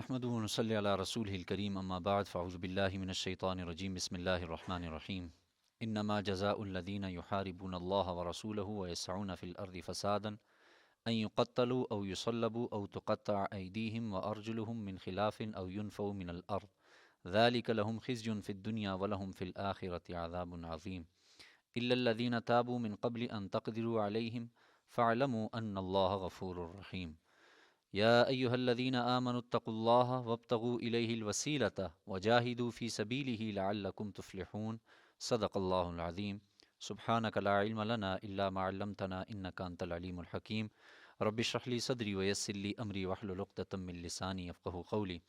نحمد و نصلی علی رسول الکریم اما بعد فاعوذ باللہ من الشیطان الرجیم بسم اللہ الرحمن الرحیم انما جزاء الذین یحاربون اللہ ورسولہ ویسعون فی الارض فسادا ان يقتلوا او يصلبوا او تقطع ایدیہم وارجلہم من خلاف او ينفوا من الارض ذلک لهم خزی فی الدنیا ولہم فی الآخرۃ عذاب عظیم الا الذین تابوا من قبل ان تقدروا علیہم فاعلموا ان اللہ غفور رحیم یا ایہا الذین آمنوا اتقوا اللہ وابتغوا الیہ الوسیلۃ وجاہدوا فی سبیلہ لعلکم تفلحون صدق اللہ العظیم سبحانک لا علم لنا الا ما علمتنا انک انت العلیم الحکیم رب اشرح لی صدری ویسر لی امری واحلل عقدۃ من لسانی یفقہوا قولی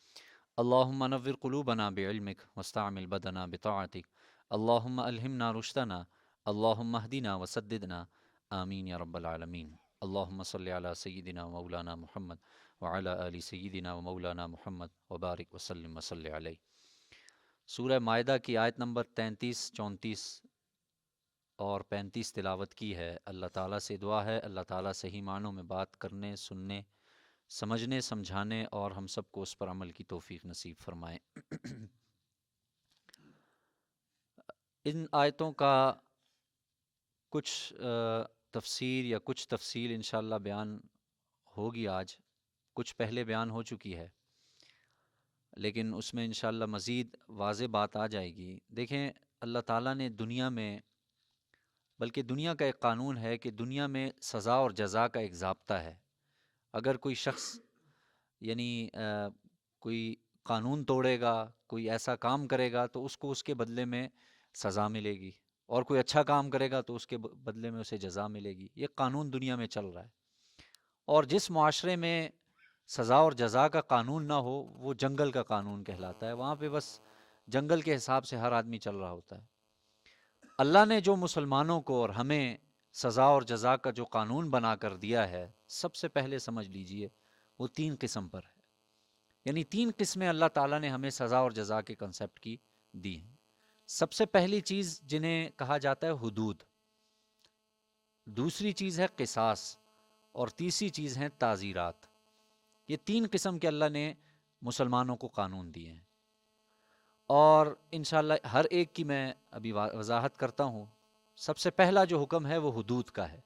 اللہم نور قلوبنا بعلمک واستعمل بدنا بطاعتک اللہم الہمنا رشدنا اللہم اہدنا وسددنا آمین یا رب العالمین اللہم صلی علی سیدنا و مولانا محمد وعلی آل سیدنا و مولانا محمد وبارک وسلم وصلی علیہ۔ سورہ مائدہ کی آیت نمبر 33، 34 اور 35 تلاوت کی ہے۔ اللہ تعالیٰ سے دعا ہے اللہ تعالیٰ صحیح معنوں میں بات کرنے، سننے، سمجھنے، سمجھانے اور ہم سب کو اس پر عمل کی توفیق نصیب فرمائے۔ ان آیتوں کا کچھ تفسیر یا کچھ تفصیل انشاءاللہ بیان ہوگی آج، کچھ پہلے بیان ہو چکی ہے، لیکن اس میں انشاءاللہ مزید واضح بات آ جائے گی۔ دیکھیں، اللہ تعالیٰ نے دنیا میں، بلکہ دنیا کا ایک قانون ہے کہ دنیا میں سزا اور جزا کا ایک ضابطہ ہے۔ اگر کوئی شخص کوئی قانون توڑے گا، کوئی ایسا کام کرے گا تو اس کو اس کے بدلے میں سزا ملے گی، اور کوئی اچھا کام کرے گا تو اس کے بدلے میں اسے جزا ملے گی۔ یہ قانون دنیا میں چل رہا ہے، اور جس معاشرے میں سزا اور جزا کا قانون نہ ہو وہ جنگل کا قانون کہلاتا ہے۔ وہاں پہ بس جنگل کے حساب سے ہر آدمی چل رہا ہوتا ہے۔ اللہ نے جو مسلمانوں کو اور ہمیں سزا اور جزا کا جو قانون بنا کر دیا ہے، سب سے پہلے سمجھ لیجئے وہ 3 قسم پر ہے، یعنی 3 قسمیں اللہ تعالیٰ نے ہمیں سزا اور جزا کے کنسیپٹ کی دی ہیں۔ سب سے پہلی چیز جنہیں کہا جاتا ہے حدود، دوسری چیز ہے قصاص، اور تیسری چیز ہیں تعزیرات۔ یہ 3 قسم کے اللہ نے مسلمانوں کو قانون دیے ہیں، اور انشاءاللہ ہر ایک کی میں ابھی وضاحت کرتا ہوں۔ سب سے پہلا جو حکم ہے وہ حدود کا ہے۔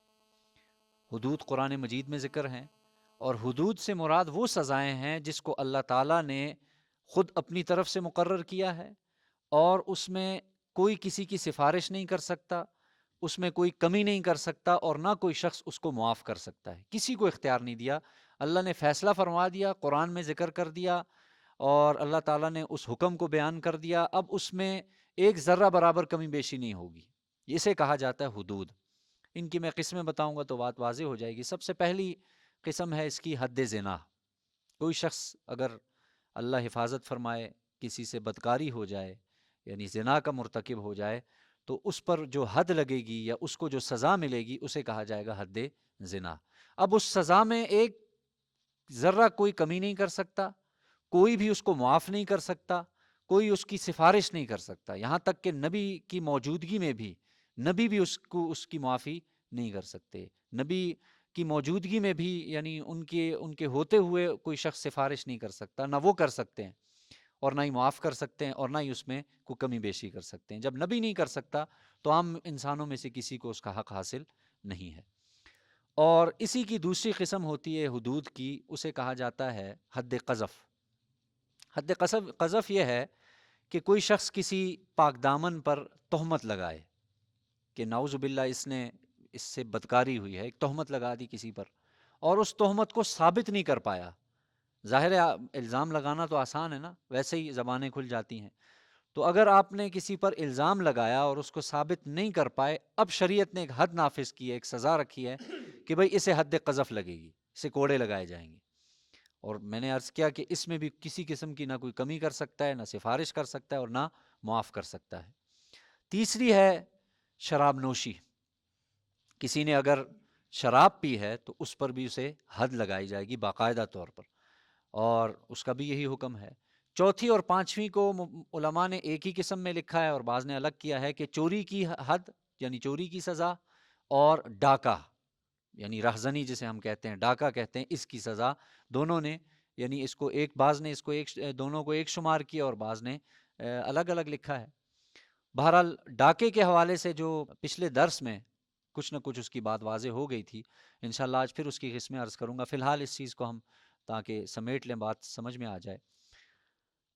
حدود قرآن مجید میں ذکر ہیں، اور حدود سے مراد وہ سزائیں ہیں جس کو اللہ تعالیٰ نے خود اپنی طرف سے مقرر کیا ہے، اور اس میں کوئی کسی کی سفارش نہیں کر سکتا، اس میں کوئی کمی نہیں کر سکتا، اور نہ کوئی شخص اس کو معاف کر سکتا ہے۔ کسی کو اختیار نہیں دیا، اللہ نے فیصلہ فرما دیا، قرآن میں ذکر کر دیا، اور اللہ تعالیٰ نے اس حکم کو بیان کر دیا۔ اب اس میں ایک ذرہ برابر کمی بیشی نہیں ہوگی، اسے کہا جاتا ہے حدود۔ ان کی میں قسمیں بتاؤں گا تو بات واضح ہو جائے گی۔ سب سے پہلی قسم ہے اس کی حد زنا۔ کوئی شخص اگر اللہ حفاظت فرمائے کسی سے بدکاری ہو جائے، یعنی زنا کا مرتکب ہو جائے، تو اس پر جو حد لگے گی یا اس کو جو سزا ملے گی اسے کہا جائے گا حد زنا۔ اب اس سزا میں ایک ذرہ کوئی کمی نہیں کر سکتا، کوئی بھی اس کو معاف نہیں کر سکتا، کوئی اس کی سفارش نہیں کر سکتا، یہاں تک کہ نبی کی موجودگی میں بھی نبی بھی اس کی معافی نہیں کر سکتے۔ نبی کی موجودگی میں بھی، یعنی ان کے ہوتے ہوئے کوئی شخص سفارش نہیں کر سکتا، نہ وہ کر سکتے ہیں اور نہ ہی معاف کر سکتے ہیں، اور نہ ہی اس میں کوئی کمی بیشی کر سکتے ہیں۔ جب نبی نہیں کر سکتا تو عام انسانوں میں سے کسی کو اس کا حق حاصل نہیں ہے۔ اور اسی کی دوسری قسم ہوتی ہے حدود کی، اسے کہا جاتا ہے حد قذف۔ حد قذف یہ ہے کہ کوئی شخص کسی پاک دامن پر تہمت لگائے کہ نعوذ باللہ اس سے بدکاری ہوئی ہے، ایک تہمت لگا دی کسی پر، اور اس تہمت کو ثابت نہیں کر پایا۔ ظاہر ہے الزام لگانا تو آسان ہے نا، ویسے ہی زبانیں کھل جاتی ہیں۔ تو اگر آپ نے کسی پر الزام لگایا اور اس کو ثابت نہیں کر پائے، اب شریعت نے ایک حد نافذ کی ہے، ایک سزا رکھی ہے کہ بھئی اسے حد قذف لگے گی، اسے کوڑے لگائے جائیں گے۔ اور میں نے عرض کیا کہ اس میں بھی کسی قسم کی نہ کوئی کمی کر سکتا ہے، نہ سفارش کر سکتا ہے، اور نہ معاف کر سکتا ہے۔ تیسری ہے شراب نوشی۔ کسی نے اگر شراب پی ہے تو اس پر بھی اسے حد لگائی جائے گی باقاعدہ طور پر، اور اس کا بھی یہی حکم ہے۔ چوتھی اور پانچویں کو علماء نے ایک ہی قسم میں لکھا ہے اور بعض نے الگ کیا ہے کہ چوری کی حد یعنی چوری کی سزا، اور ڈاکہ یعنی رہزنی جسے ہم کہتے ہیں، ڈاکہ کہتے ہیں، اس کی سزا دونوں نے یعنی اس کو ایک بعض نے اس کو ایک دونوں کو ایک شمار کیا اور بعض نے الگ الگ لکھا ہے۔ بہرحال ڈاکے کے حوالے سے جو پچھلے درس میں کچھ نہ کچھ اس کی بات واضح ہو گئی تھی، انشاءاللہ آج پھر اس کی قسمیں عرض کروں گا۔ فی الحال اس چیز کو ہم تاکہ سمیٹ لیں، بات سمجھ میں آ جائے۔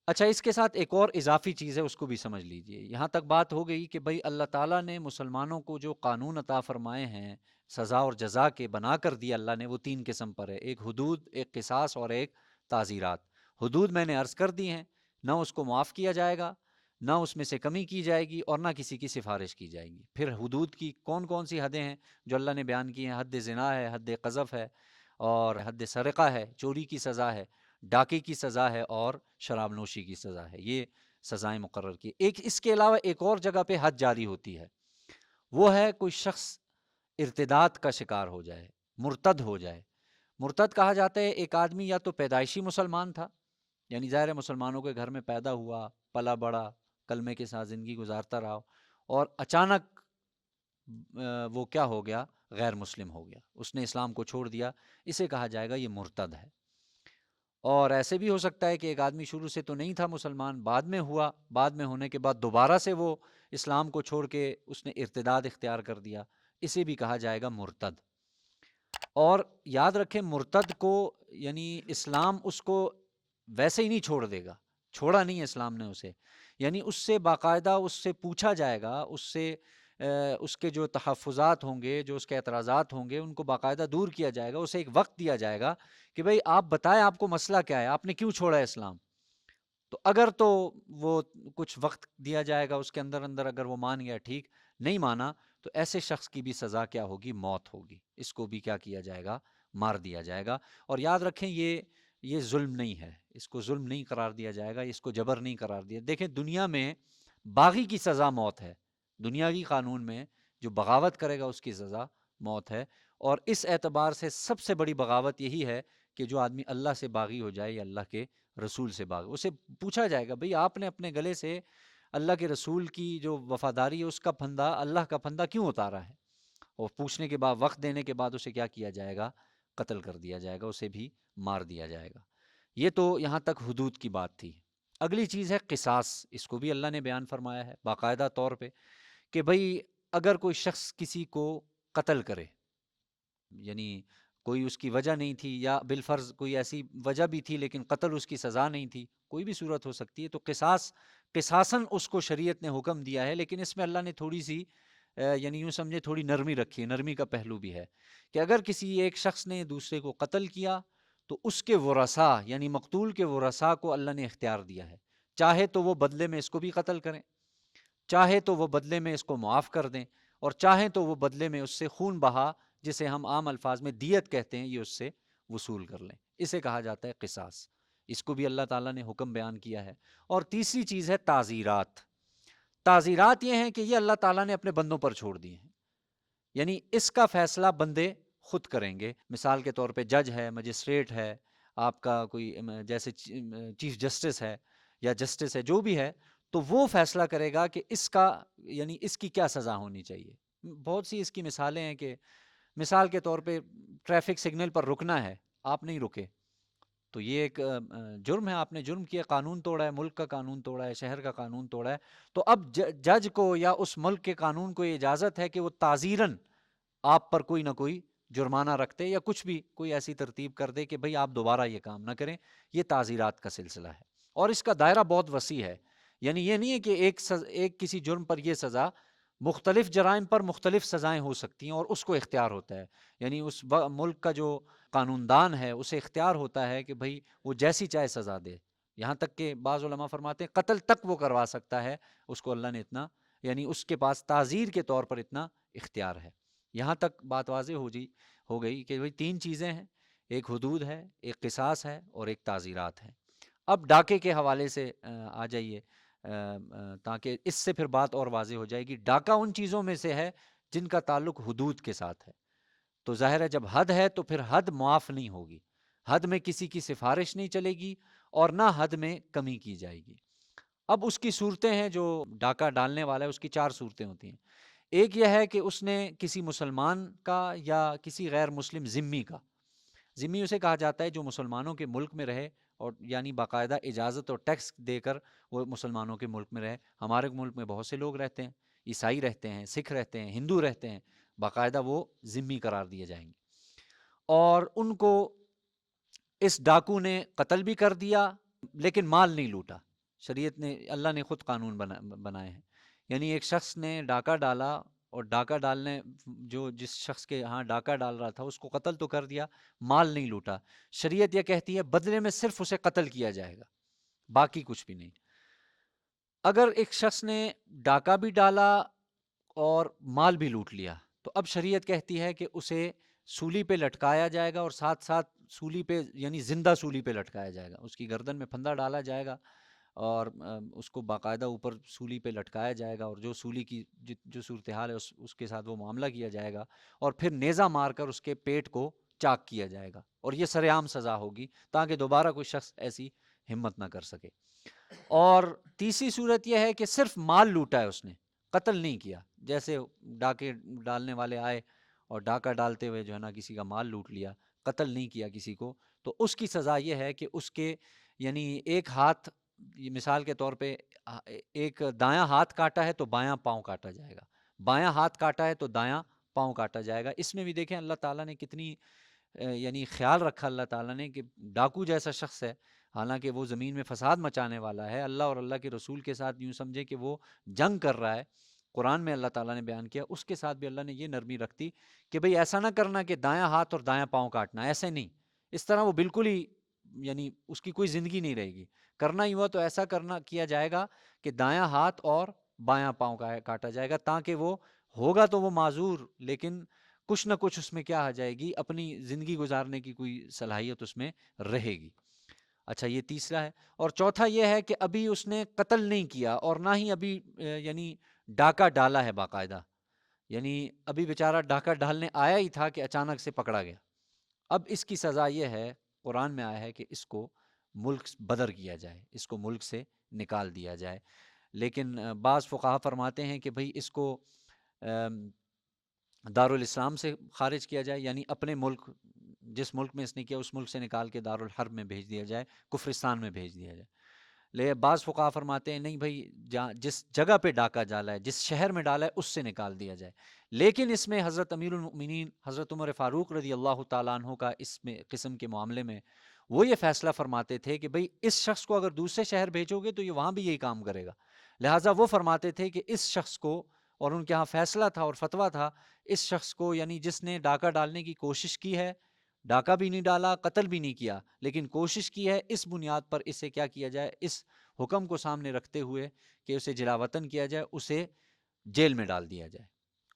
اچھا، اس کے ساتھ ایک اور اضافی چیز ہے، اس کو بھی سمجھ لیجئے۔ یہاں تک بات ہو گئی کہ بھئی اللہ تعالیٰ نے مسلمانوں کو جو قانون عطا فرمائے ہیں سزا اور جزا کے بنا کر دیا اللہ نے، وہ تین قسم پر ہے، ایک حدود، ایک قصاص اور ایک تعزیرات۔ حدود میں نے عرض کر دی ہیں، نہ اس کو معاف کیا جائے گا، نہ اس میں سے کمی کی جائے گی، اور نہ کسی کی سفارش کی جائے گی۔ پھر حدود کی کون کون سی حدیں ہیں جو اللہ نے بیان کی ہیں؟ حد زنا ہے، حد قذف ہے، اور حد سرقہ ہے، چوری کی سزا ہے، ڈاکے کی سزا ہے، اور شراب نوشی کی سزا ہے۔ یہ سزائیں مقرر کی۔ ایک اس کے علاوہ ایک اور جگہ پہ حد جاری ہوتی ہے، وہ ہے کوئی شخص ارتداد کا شکار ہو جائے، مرتد ہو جائے۔ مرتد کہا جاتا ہے ایک آدمی یا تو پیدائشی مسلمان تھا، یعنی ظاہر مسلمانوں کے گھر میں پیدا ہوا، پلا بڑا، کلمے کے ساتھ زندگی گزارتا رہا، اور اچانک وہ کیا ہو گیا؟ غیر مسلم ہو گیا، اس نے اسلام کو چھوڑ دیا، اسے کہا جائے گا یہ مرتد ہے۔ اور ایسے بھی ہو سکتا ہے کہ ایک آدمی شروع سے تو نہیں تھا مسلمان، بعد میں ہوا، بعد میں ہونے کے بعد دوبارہ سے وہ اسلام کو چھوڑ کے اس نے ارتداد اختیار کر دیا، اسے بھی کہا جائے گا مرتد۔ اور یاد رکھیں مرتد کو یعنی اسلام اس کو ویسے ہی نہیں چھوڑ دے گا، چھوڑا نہیں ہے اسلام نے اسے، یعنی اس سے باقاعدہ اس سے پوچھا جائے گا، اس سے اس کے جو تحفظات ہوں گے، جو اس کے اعتراضات ہوں گے، ان کو باقاعدہ دور کیا جائے گا، اسے ایک وقت دیا جائے گا کہ بھئی آپ بتائیں آپ کو مسئلہ کیا ہے، آپ نے کیوں چھوڑا ہے اسلام؟ تو اگر تو وہ کچھ وقت دیا جائے گا اس کے اندر اگر وہ مان گیا ٹھیک، نہیں مانا تو ایسے شخص کی بھی سزا کیا ہوگی؟ موت ہوگی، اس کو بھی کیا کیا جائے گا؟ مار دیا جائے گا۔ اور یاد رکھیں یہ ظلم نہیں ہے، اس کو ظلم نہیں قرار دیا جائے گا، اس کو جبر نہیں قرار دیا۔ دیکھیں دنیا میں باغی کی سزا موت ہے، دنیاوی قانون میں جو بغاوت کرے گا اس کی سزا موت ہے، اور اس اعتبار سے سب سے بڑی بغاوت یہی ہے کہ جو آدمی اللہ سے باغی ہو جائے یا اللہ کے رسول سے باغی، اسے پوچھا جائے گا بھئی آپ نے اپنے گلے سے اللہ کے رسول کی جو وفاداری ہے اس کا پھندا، اللہ کا پھندا کیوں اتارا ہے؟ اور پوچھنے کے بعد، وقت دینے کے بعد اسے کیا کیا جائے گا؟ قتل کر دیا جائے گا، اسے بھی مار دیا جائے گا۔ یہ تو یہاں تک حدود کی بات تھی۔ اگلی چیز ہے قصاص، اس کو بھی اللہ نے بیان فرمایا ہے باقاعدہ طور پہ کہ بھئی اگر کوئی شخص کسی کو قتل کرے، یعنی کوئی اس کی وجہ نہیں تھی، یا بالفرض کوئی ایسی وجہ بھی تھی لیکن قتل اس کی سزا نہیں تھی، کوئی بھی صورت ہو سکتی ہے، تو قصاصاً اس کو شریعت نے حکم دیا ہے، لیکن اس میں اللہ نے تھوڑی سی یعنی یوں سمجھے تھوڑی نرمی رکھی ہے، نرمی کا پہلو بھی ہے کہ اگر کسی ایک شخص نے دوسرے کو قتل کیا تو اس کے ورثاء یعنی مقتول کے ورثاء کو اللہ نے اختیار دیا ہے، چاہے تو وہ بدلے میں اس کو بھی قتل کریں، چاہے تو وہ بدلے میں اس کو معاف کر دیں، اور چاہیں تو وہ بدلے میں اس سے خون بہا، جسے ہم عام الفاظ میں دیت کہتے ہیں، یہ اس سے وصول کر لیں، اسے کہا جاتا ہے قصاص۔ اس کو بھی اللہ تعالیٰ نے حکم بیان کیا ہے۔ اور تیسری چیز ہے تعزیرات۔ تعزیرات یہ ہیں کہ یہ اللہ تعالیٰ نے اپنے بندوں پر چھوڑ دی ہیں، یعنی اس کا فیصلہ بندے خود کریں گے۔ مثال کے طور پہ جج ہے، مجسٹریٹ ہے، آپ کا کوئی جیسے چیف جسٹس ہے یا جسٹس ہے، جو بھی ہے، تو وہ فیصلہ کرے گا کہ اس کا یعنی اس کی کیا سزا ہونی چاہیے۔ بہت سی اس کی مثالیں ہیں کہ مثال کے طور پہ ٹریفک سگنل پر رکنا ہے، آپ نہیں رکے تو یہ ایک جرم ہے، آپ نے جرم کیا، قانون توڑا ہے، ملک کا قانون توڑا ہے، شہر کا قانون توڑا ہے، تو اب جج کو یا اس ملک کے قانون کو یہ اجازت ہے کہ وہ تعزیراً آپ پر کوئی نہ کوئی جرمانہ رکھتے یا کچھ بھی کوئی ایسی ترتیب کر دے کہ بھئی آپ دوبارہ یہ کام نہ کریں۔ یہ تعزیرات کا سلسلہ ہے، اور اس کا دائرہ بہت وسیع ہے، یعنی یہ نہیں ہے کہ ایک کسی جرم پر یہ سزا، مختلف جرائم پر مختلف سزائیں ہو سکتی ہیں اور اس کو اختیار ہوتا ہے، یعنی اس ملک کا جو قانون دان ہے اسے اختیار ہوتا ہے کہ بھئی وہ جیسی چاہے سزا دے، یہاں تک کہ بعض علماء فرماتے ہیں قتل تک وہ کروا سکتا ہے، اس کو اللہ نے اتنا یعنی اس کے پاس تعزیر کے طور پر اتنا اختیار ہے۔ یہاں تک بات واضح ہو گئی کہ بھئی تین چیزیں ہیں، ایک حدود ہے، ایک قصاص ہے، اور ایک تعزیرات ہے۔ اب ڈاکے کے حوالے سے آ جائیے تاکہ اس سے پھر بات اور واضح ہو جائے گی۔ ڈاکہ ان چیزوں میں سے ہے جن کا تعلق حدود کے ساتھ ہے، تو ظاہر ہے جب حد ہے تو پھر حد معاف نہیں ہوگی، حد میں کسی کی سفارش نہیں چلے گی اور نہ حد میں کمی کی جائے گی۔ اب اس کی صورتیں ہیں، جو ڈاکہ ڈالنے والا ہے اس کی چار صورتیں ہوتی ہیں۔ ایک یہ ہے کہ اس نے کسی مسلمان کا یا کسی غیر مسلم ذمی کا ذمی اسے کہا جاتا ہے جو مسلمانوں کے ملک میں رہے اور یعنی باقاعدہ اجازت اور ٹیکس دے کر وہ مسلمانوں کے ملک میں رہے. ہمارے ملک میں بہت سے لوگ رہتے ہیں، عیسائی رہتے ہیں، سکھ رہتے ہیں، ہندو رہتے ہیں، باقاعدہ وہ ذمی قرار دیے جائیں گے. اور ان کو اس ڈاکو نے قتل بھی کر دیا لیکن مال نہیں لوٹا. شریعت نے، اللہ نے خود قانون بنائے ہیں. یعنی ایک شخص نے ڈاکہ ڈالا اور ڈاکہ ڈالنے جو جس شخص کے ہاں ڈاکہ ڈال رہا تھا اس کو قتل تو کر دیا، مال نہیں لوٹا. شریعت یہ کہتی ہے بدلے میں صرف اسے قتل کیا جائے گا، باقی کچھ بھی نہیں. اگر ایک شخص نے ڈاکہ بھی ڈالا اور مال بھی لوٹ لیا تو اب شریعت کہتی ہے کہ اسے سولی پہ لٹکایا جائے گا، اور ساتھ ساتھ سولی پہ یعنی زندہ سولی پہ لٹکایا جائے گا. اس کی گردن میں پھندا ڈالا جائے گا اور اس کو باقاعدہ اوپر سولی پہ لٹکایا جائے گا، اور جو سولی کی جو صورتحال ہے اس کے ساتھ وہ معاملہ کیا جائے گا، اور پھر نیزہ مار کر اس کے پیٹ کو چاک کیا جائے گا. اور یہ سرعام سزا ہوگی تاکہ دوبارہ کوئی شخص ایسی ہمت نہ کر سکے. اور تیسری صورت یہ ہے کہ صرف مال لوٹا ہے، اس نے قتل نہیں کیا. جیسے ڈاکے ڈالنے والے آئے اور ڈاکہ ڈالتے ہوئے جو ہے نا کسی کا مال لوٹ لیا، قتل نہیں کیا کسی کو، تو اس کی سزا یہ ہے کہ اس کے یعنی ایک ہاتھ، یہ مثال کے طور پہ ایک دایاں ہاتھ کاٹا ہے تو بایاں پاؤں کاٹا جائے گا، بایاں ہاتھ کاٹا ہے تو دایاں پاؤں کاٹا جائے گا. اس میں بھی دیکھیں اللہ تعالیٰ نے کتنی یعنی خیال رکھا اللہ تعالیٰ نے کہ ڈاکو جیسا شخص ہے، حالانکہ وہ زمین میں فساد مچانے والا ہے، اللہ اور اللہ کے رسول کے ساتھ یوں سمجھے کہ وہ جنگ کر رہا ہے، قرآن میں اللہ تعالیٰ نے بیان کیا، اس کے ساتھ بھی اللہ نے یہ نرمی رکھتی کہ بھئی ایسا نہ کرنا کہ دایاں ہاتھ اور دایاں پاؤں کاٹنا، ایسے نہیں. اس طرح وہ بالکل ہی یعنی اس کی کوئی زندگی نہیں رہے گی. کرنا ہی ہوا تو ایسا کرنا کیا جائے گا کہ دایاں ہاتھ اور بایاں پاؤں کاٹا جائے گا، تاکہ وہ ہوگا تو وہ معذور لیکن کچھ نہ کچھ اس میں کیا آ جائے گی، اپنی زندگی گزارنے کی کوئی صلاحیت اس میں رہے گی. اچھا یہ تیسرا ہے. اور چوتھا یہ ہے کہ ابھی اس نے قتل نہیں کیا اور نہ ہی ابھی یعنی ڈاکہ ڈالا ہے باقاعدہ، یعنی ابھی بیچارہ ڈاکہ ڈالنے آیا ہی تھا کہ اچانک سے پکڑا گیا. اب اس کی سزا یہ ہے، قرآن میں آیا ہے کہ اس کو ملک بدر کیا جائے، اس کو ملک سے نکال دیا جائے. لیکن بعض فقہا فرماتے ہیں کہ بھئی اس کو دارالاسلام سے خارج کیا جائے، یعنی اپنے ملک جس ملک میں اس نے کیا اس ملک سے نکال کے دارالحرب میں بھیج دیا جائے، کفرستان میں بھیج دیا جائے. لے بعض فقہا فرماتے ہیں نہیں بھائی، جس جگہ پہ ڈاکہ ڈالا ہے، جس شہر میں ڈالا ہے اس سے نکال دیا جائے. لیکن اس میں حضرت امیر المؤمنین حضرت عمر فاروق رضی اللہ تعالیٰ عنہ کا اس میں قسم کے معاملے میں وہ یہ فیصلہ فرماتے تھے کہ بھئی اس شخص کو اگر دوسرے شہر بھیجو گے تو یہ وہاں بھی یہی کام کرے گا. لہٰذا وہ فرماتے تھے کہ اس شخص کو، اور ان کے ہاں فیصلہ تھا اور فتویٰ تھا، اس شخص کو یعنی جس نے ڈاکہ ڈالنے کی کوشش کی ہے، ڈاکہ بھی نہیں ڈالا، قتل بھی نہیں کیا لیکن کوشش کی ہے، اس بنیاد پر اسے کیا کیا جائے، اس حکم کو سامنے رکھتے ہوئے کہ اسے جلا وطن کیا جائے، اسے جیل میں ڈال دیا جائے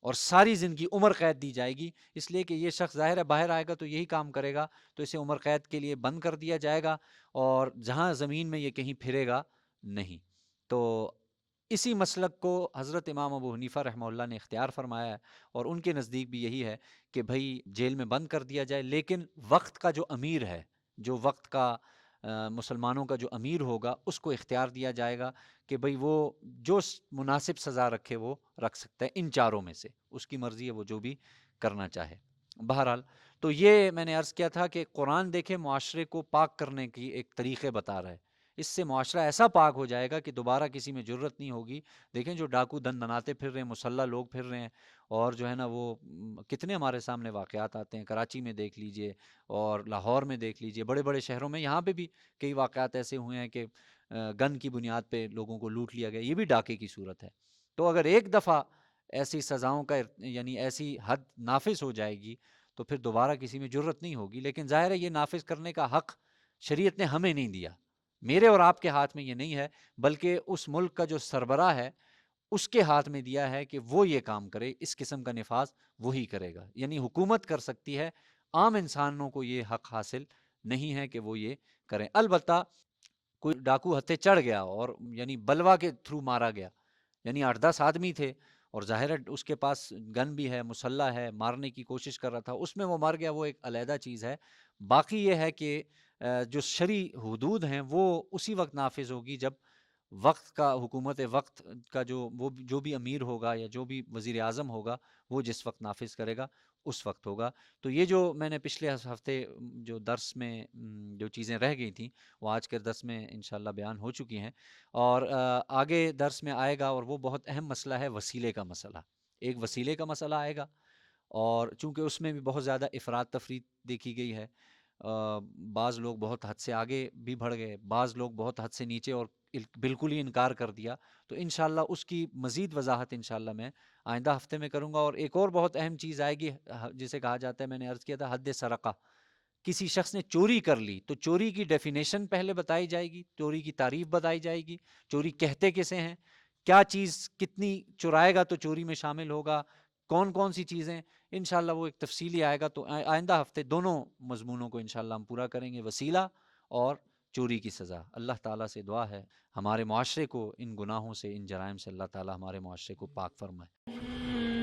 اور ساری زندگی عمر قید دی جائے گی. اس لیے کہ یہ شخص ظاہر ہے باہر آئے گا تو یہی کام کرے گا، تو اسے عمر قید کے لیے بند کر دیا جائے گا اور جہاں زمین میں یہ کہیں پھرے گا نہیں. تو اسی مسلک کو حضرت امام ابو حنیفہ رحمہ اللہ نے اختیار فرمایا ہے، اور ان کے نزدیک بھی یہی ہے کہ بھئی جیل میں بند کر دیا جائے، لیکن وقت کا جو امیر ہے، جو وقت کا مسلمانوں کا جو امیر ہوگا اس کو اختیار دیا جائے گا کہ بھئی وہ جو مناسب سزا رکھے وہ رکھ سکتا ہے ان چاروں میں سے، اس کی مرضی ہے وہ جو بھی کرنا چاہے. بہرحال تو یہ میں نے عرض کیا تھا کہ قرآن دیکھے معاشرے کو پاک کرنے کی ایک طریقے بتا رہا ہے، اس سے معاشرہ ایسا پاک ہو جائے گا کہ دوبارہ کسی میں جرت نہیں ہوگی. دیکھیں جو ڈاکو دن دناتے پھر رہے ہیں، مسلح لوگ پھر رہے ہیں، اور جو ہے نا وہ کتنے ہمارے سامنے واقعات آتے ہیں، کراچی میں دیکھ لیجئے اور لاہور میں دیکھ لیجئے، بڑے بڑے شہروں میں، یہاں پہ بھی کئی واقعات ایسے ہوئے ہیں کہ گن کی بنیاد پہ لوگوں کو لوٹ لیا گیا، یہ بھی ڈاکے کی صورت ہے. تو اگر ایک دفعہ ایسی سزاؤں کا یعنی ایسی حد نافذ ہو جائے گی تو پھر دوبارہ کسی میں جرت نہیں ہوگی. لیکن ظاہر ہے یہ نافذ کرنے کا حق شریعت نے ہمیں نہیں دیا، میرے اور آپ کے ہاتھ میں یہ نہیں ہے، بلکہ اس ملک کا جو سربراہ ہے اس کے ہاتھ میں دیا ہے کہ وہ یہ کام کرے، اس قسم کا نفاذ وہی کرے گا. یعنی حکومت کر سکتی ہے، عام انسانوں کو یہ حق حاصل نہیں ہے کہ وہ یہ کریں. البتہ کوئی ڈاکو ہتھے چڑھ گیا اور یعنی بلوا کے تھرو مارا گیا، یعنی 8-10 آدمی تھے اور ظاہر ہے اس کے پاس گن بھی ہے، مسلح ہے، مارنے کی کوشش کر رہا تھا، اس میں وہ مر گیا، وہ ایک علیحدہ چیز ہے. باقی یہ ہے کہ جو شرعی حدود ہیں وہ اسی وقت نافذ ہوگی جب وقت کا، حکومت وقت کا جو بھی امیر ہوگا یا جو بھی وزیر اعظم ہوگا وہ جس وقت نافذ کرے گا اس وقت ہوگا۔ تو یہ جو میں نے پچھلے ہفتے جو درس میں جو چیزیں رہ گئی تھیں وہ آج کے درس میں انشاءاللہ بیان ہو چکی ہیں، اور آگے درس میں آئے گا، اور وہ بہت اہم مسئلہ ہے وسیلے کا مسئلہ، ایک وسیلے کا مسئلہ آئے گا، اور چونکہ اس میں بھی بہت زیادہ افراط تفریط دیکھی گئی ہے، بعض لوگ بہت حد سے آگے بھی بڑھ گئے، بعض لوگ بہت حد سے نیچے اور بالکل ہی انکار کر دیا، تو انشاءاللہ اس کی مزید وضاحت انشاءاللہ میں آئندہ ہفتے میں کروں گا۔ اور ایک اور بہت اہم چیز آئے گی جسے کہا جاتا ہے، میں نے عرض کیا تھا حد سرقہ، کسی شخص نے چوری کر لی تو چوری کی ڈیفینیشن پہلے بتائی جائے گی، چوری کی تعریف بتائی جائے گی، چوری کہتے کسے ہیں، کیا چیز کتنی چرائے گا تو چوری میں شامل ہوگا، کون کون سی چیزیں، انشاءاللہ وہ ایک تفصیلی آئے گا۔ تو آئندہ ہفتے دونوں مضمونوں کو انشاءاللہ ہم پورا کریں گے، وسیلہ اور چوری کی سزا۔ اللہ تعالیٰ سے دعا ہے ہمارے معاشرے کو ان گناہوں سے، ان جرائم سے اللہ تعالیٰ ہمارے معاشرے کو پاک فرمائے۔